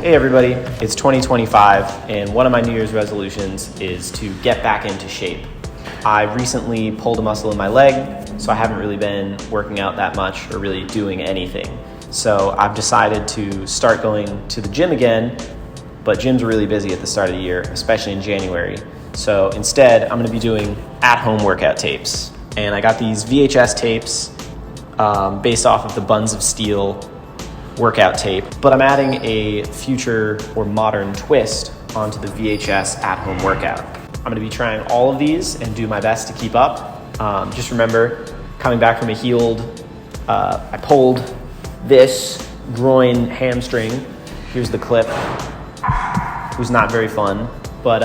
Hey everybody, it's 2025 and one of my New Year's resolutions is to get back into shape. I recently pulled a muscle in my leg, so I haven't really been working out that much or really doing anything. So I've decided to start going to the gym again, but gyms are really busy at the start of the year, especially in January. So instead, I'm gonna be doing at-home workout tapes. And I got these VHS tapes based off of the Buns of Steel workout tape, but I'm adding a future or modern twist onto the VHS at-home workout. I'm gonna be trying all of these and do my best to keep up. Just remember, coming back from a healed, I pulled this groin hamstring. Here's the clip. It was not very fun, but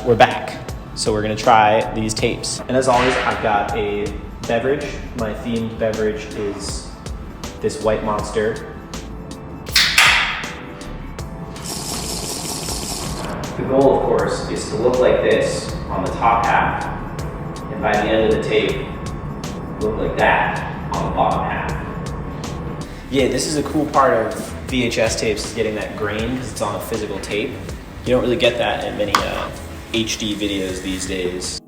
we're back. So we're gonna try these tapes. And as always, I've got a beverage. My themed beverage is this white monster. The goal, of course, is to look like this on the top half, and by the end of the tape, look like that on the bottom half. Yeah, this is a cool part of VHS tapes, is getting that grain, because it's on a physical tape. You don't really get that in many HD videos these days.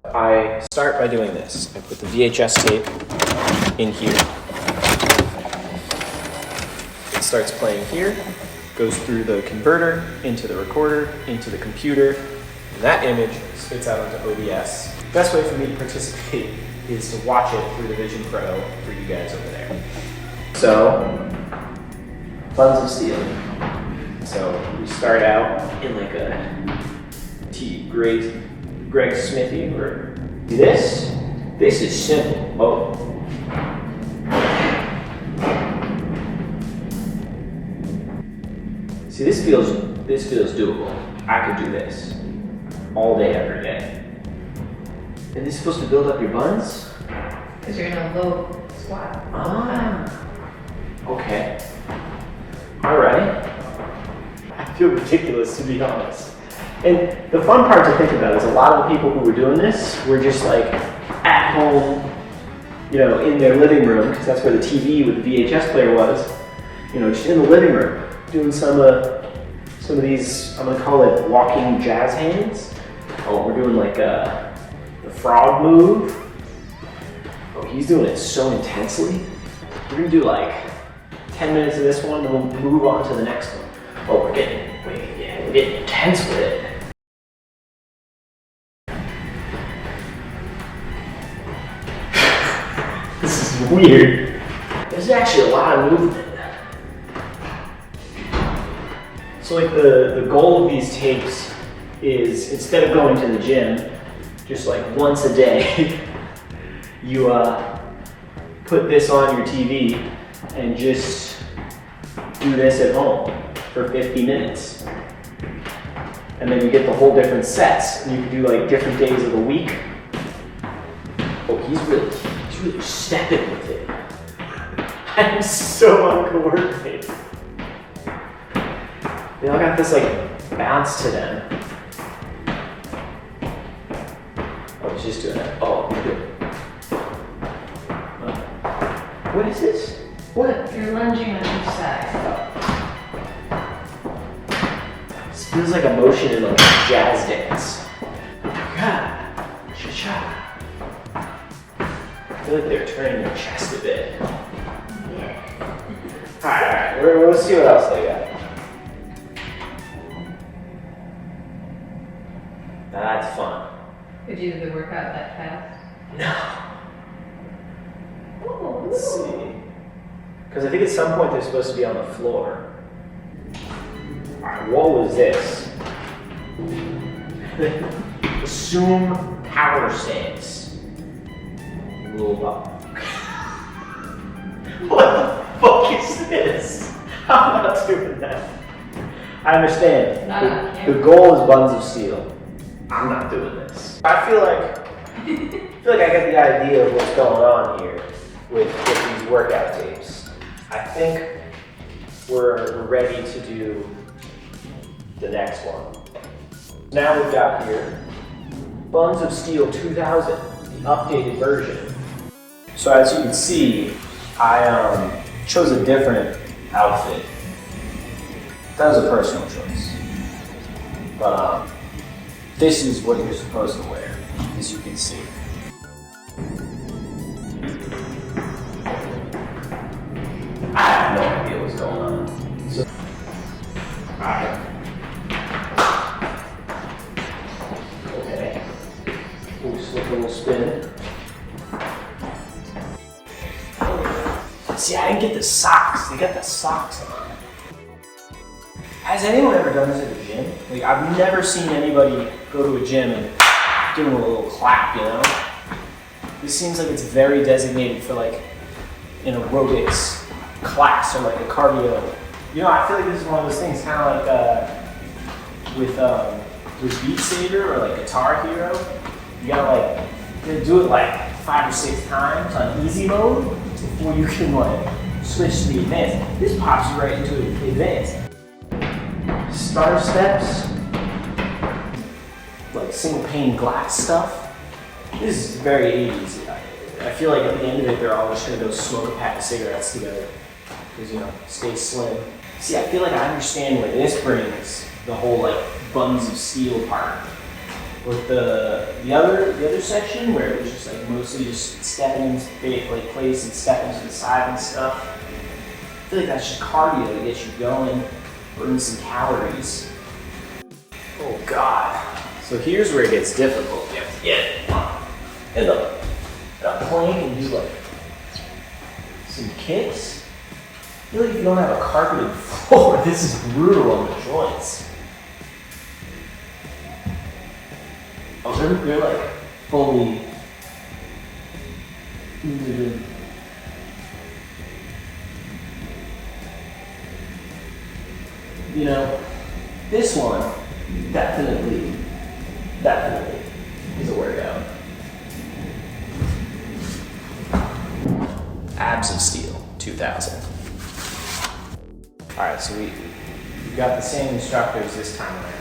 I start by doing this. I put the VHS tape in here. It starts playing here. Goes through the converter, into the recorder, into the computer, and that image spits out onto OBS. The best way for me to participate is to watch it through the Vision Pro for you guys over there. So, Buns of Steel. So we start out in like a Greg Smithy, or this is simple. Oh. See, this feels doable. I could do this all day, every day. And this is supposed to build up your buns? Because you're in a low squat. Ah, okay. All right. I feel ridiculous, to be honest. And the fun part to think about is a lot of the people who were doing this were just like at home, you know, in their living room, because that's where the TV with the VHS player was, you know, just in the living room. Doing some of these, I'm gonna call it walking jazz hands. Oh, we're doing like the frog move. Oh, he's doing it so intensely. We're gonna do like 10 minutes of this one, then we'll move on to the next one. Oh, we're getting intense with it. This is weird. There's actually a lot of movement. So like the goal of these tapes is, instead of going to the gym, just like once a day, you put this on your TV and just do this at home for 50 minutes. And then you get the whole different sets, and you can do like different days of the week. Oh, he's really stepping with it. I'm so uncoordinated. They all got this like bounce to them. Oh, he's just doing that. Oh, good. What is this? What? You're lunging on each side. This feels like a motion in like a jazz dance. God, cha-cha. I feel like they're turning their chest a bit. Yeah. All right. Let's see what else they got. That's fun. Could you do the workout that fast? No. Oh, Let's see. Because I think at some point they're supposed to be on the floor. Alright, what was this? Assume power stance. Roll up. What the fuck is this? I'm not doing that. I understand. The goal is Buns of Steel. I'm not doing this. I feel like I get the idea of what's going on here with these workout tapes. I think we're ready to do the next one. Now we've got here Buns of Steel 2000, the updated version. So as you can see, I chose a different outfit. That was a personal choice. But this is what you're supposed to wear, as you can see. I have no idea what's going on. So, alright. Okay. We'll slip a little spin. See, I didn't get the socks. They got the socks on. Has anyone ever done this at a gym? Like, I've never seen anybody go to a gym and give them a little clap, you know? This seems like it's very designated for like an aerobics class or like a cardio. You know, I feel like this is one of those things, kind of like with Beat Saber or like Guitar Hero. You gotta do it like 5 or 6 times on easy mode before you can like switch to the advanced. This pops you right into advanced. Starter steps, like single pane glass stuff. This is very 80s. I feel like at the end of it, they're all just gonna go smoke a pack of cigarettes together because, you know, stay slim. See, I feel like I understand where this brings the whole like Buns of Steel part. With the other section where it was just like mostly just stepping into like place and stepping to the side and stuff. I feel like that's just cardio to get you going, burn some calories. Oh God. So here's where it gets difficult. You have to get in a plank and do like some kicks. I feel like if you don't have a carpeted floor, this is brutal on the joints. Oh, they're like fully. You know, this one definitely is a workout. Abs of Steel 2000. All right, so we got the same instructors this time around.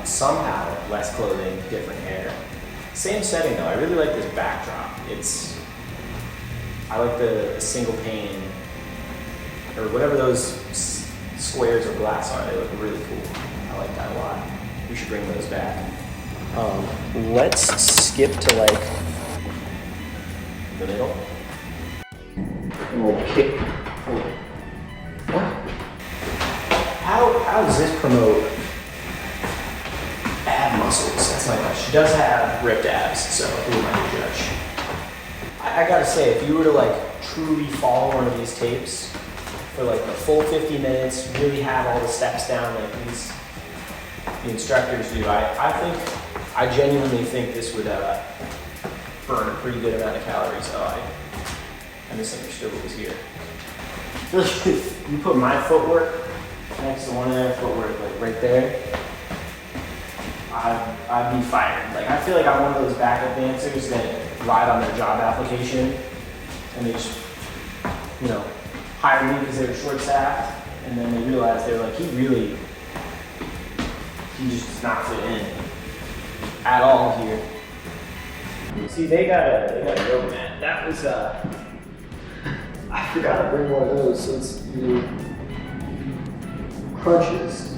Somehow less clothing, different hair. Same setting though. I really like this backdrop. I like the single pane or whatever those squares of glass are. They look really cool. I like that a lot. We should bring those back. Let's skip to like the middle. And we'll kick. What? How does this promote ab muscles? That's my question. She does have ripped abs, so who am I to judge? I gotta say, if you were to like truly follow one of these tapes for like the full 50 minutes, really have all the steps down like the instructors do, I genuinely think this would burn a pretty good amount of calories. Oh, I misunderstood what was here. I feel like if you put my footwork next to one of their footwork, like right there, I'd be fired. Like, I feel like I'm one of those backup dancers that lied on their job application and they just, you know, hired me because they were short-staffed, and then they realized they were like, he just does not fit in at all here. See, they got a yoga mat. That was I forgot to bring one of those, so it's crunches.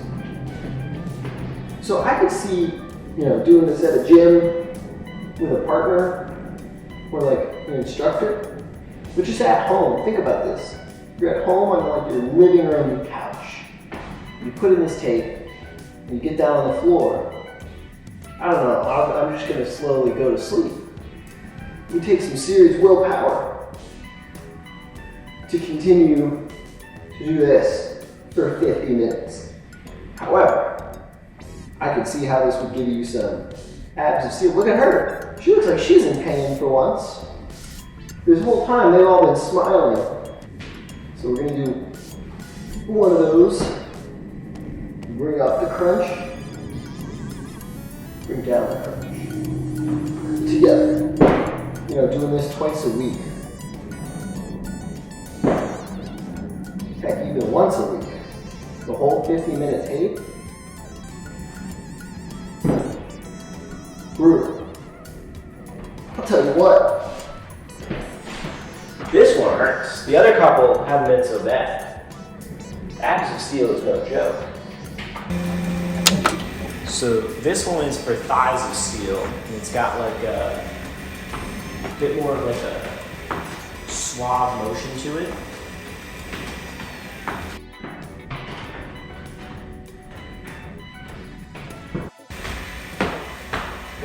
So I could see, you know, doing this at a gym with a partner or like an instructor, but just at home. Think about this. You're at home on like your living room couch. You put in this tape and you get down on the floor. I don't know, I'm just gonna slowly go to sleep. You take some serious willpower to continue to do this for 50 minutes. However, I could see how this would give you some abs of steel. Look at her. She looks like she's in pain for once. This whole time they've all been smiling. So we're gonna do one of those. Bring up the crunch. Bring down the crunch. Together. You know, doing this twice a week. Heck, even once a week. The whole 50-minute tape. Brutal. I'll tell you what. This one hurts. The other couple haven't been so bad. Abs of Steel is no joke. So this one is for thighs of steel, and it's got like a bit more of like a suave motion to it.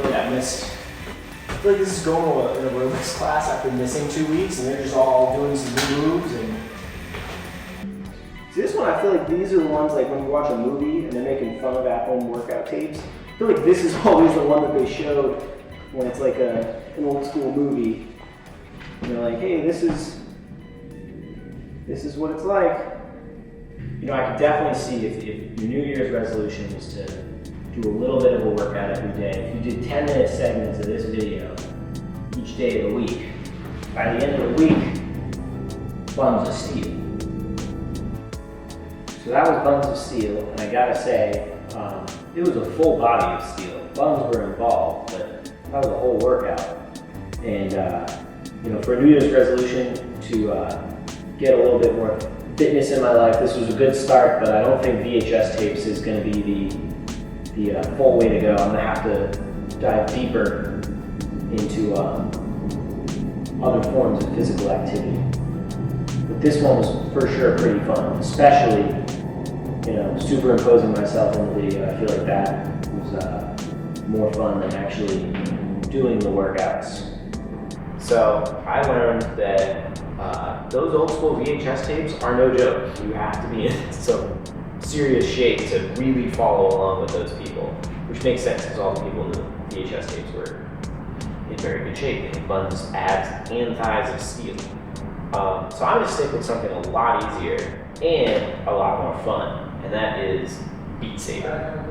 I missed. I feel like this is going to an aerobics class after missing 2 weeks, and they're just all doing some new moves. And see, this one, I feel like these are the ones like when you watch a movie and they're making fun of at-home workout tapes. I feel like this is always the one that they showed when it's like an old school movie. And they're like, hey, this is what it's like. You know, I could definitely see if your New Year's resolution was to do a little bit of a workout every day. If you did 10-minute segments of this video each day of the week, by the end of the week, Buns of Steel. So that was Buns of Steel, and I gotta say, it was a full body of steel. Buns were involved, but that was a whole workout. And you know, for a New Year's resolution to get a little bit more fitness in my life, this was a good start, but I don't think VHS tapes is gonna be the full way to go. I'm gonna have to dive deeper into other forms of physical activity. But this one was for sure pretty fun, especially, you know, superimposing myself in the video. I feel like that was more fun than actually doing the workouts. So I learned that those old school VHS tapes are no joke. You have to be in some serious shape to really follow along with those people, which makes sense because all the people in the VHS tapes were in very good shape. They had buns, abs, and thighs of steel. So I'm going to stick with something a lot easier and a lot more fun, and that is Beat Saber.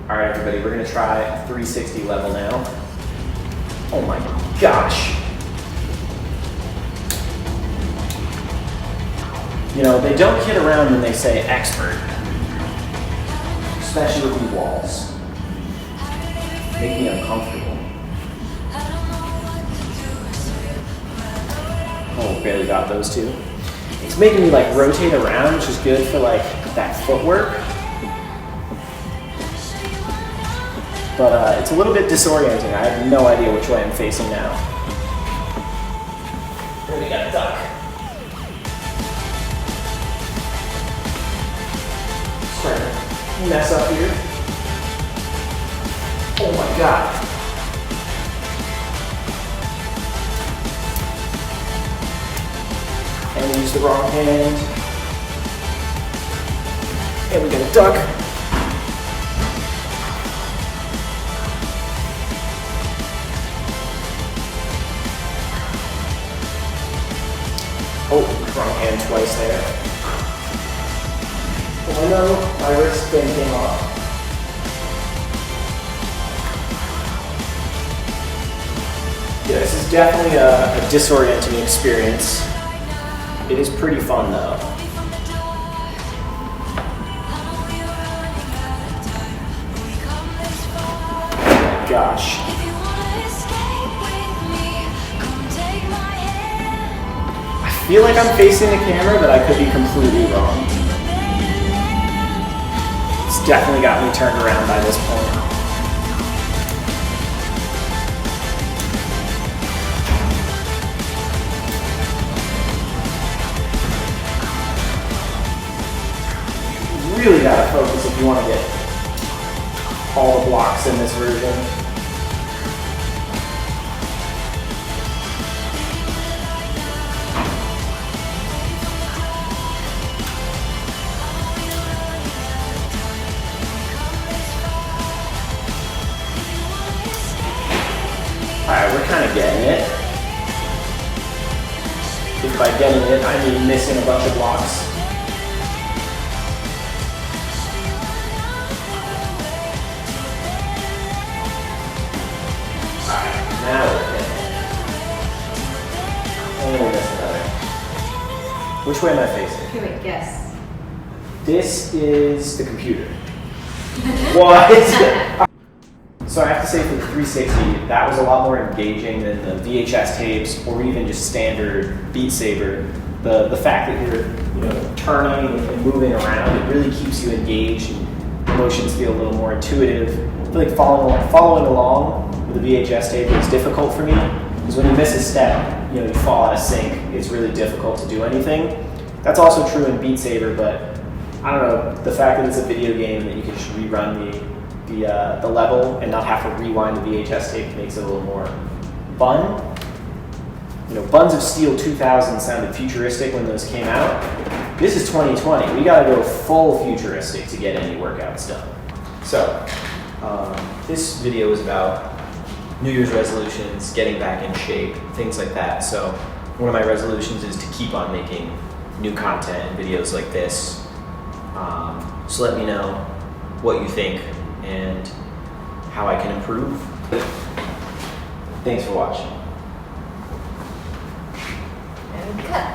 All right, everybody, we're going to try 360 level now. Oh my gosh. You know, they don't kid around when they say expert, especially with these walls. Make me uncomfortable. Oh, barely got those two. It's making me like rotate around, which is good for like that footwork. But it's a little bit disorienting. I have no idea which way I'm facing now. Here we got a duck. Mess up here. Oh my god. And we use the wrong hand. And we get a duck. Oh, wrong hand twice there. Oh no, my wristband came off. Yeah, this is definitely a disorienting experience. It is pretty fun though. Oh my gosh. I feel like I'm facing the camera, but I could be completely wrong. It's definitely got me turned around by this point. You really gotta focus if you want to get all the blocks in this version. Alright, we're kind of getting it. If by getting it, I mean missing a bunch of blocks. Alright, now we're getting it. And we'll miss another. Which way am I facing? Okay, wait, guess. This is the computer. What? So I have to say for the 360, that was a lot more engaging than the VHS tapes or even just standard Beat Saber. The fact that you're turning and moving around, it really keeps you engaged and the motions feel a little more intuitive. I feel like following along with the VHS tape is difficult for me because when you miss a step, you fall out of sync. It's really difficult to do anything. That's also true in Beat Saber, but I don't know, the fact that it's a video game and that you can just rerun the level and not have to rewind the VHS tape makes it a little more fun. Buns of Steel 2000 sounded futuristic when those came out. This is 2020. We gotta go full futuristic to get any workouts done. So, this video is about New Year's resolutions, getting back in shape, things like that. So, one of my resolutions is to keep on making new content and videos like this. So let me know what you think and how I can improve. Thanks for watching. And cut.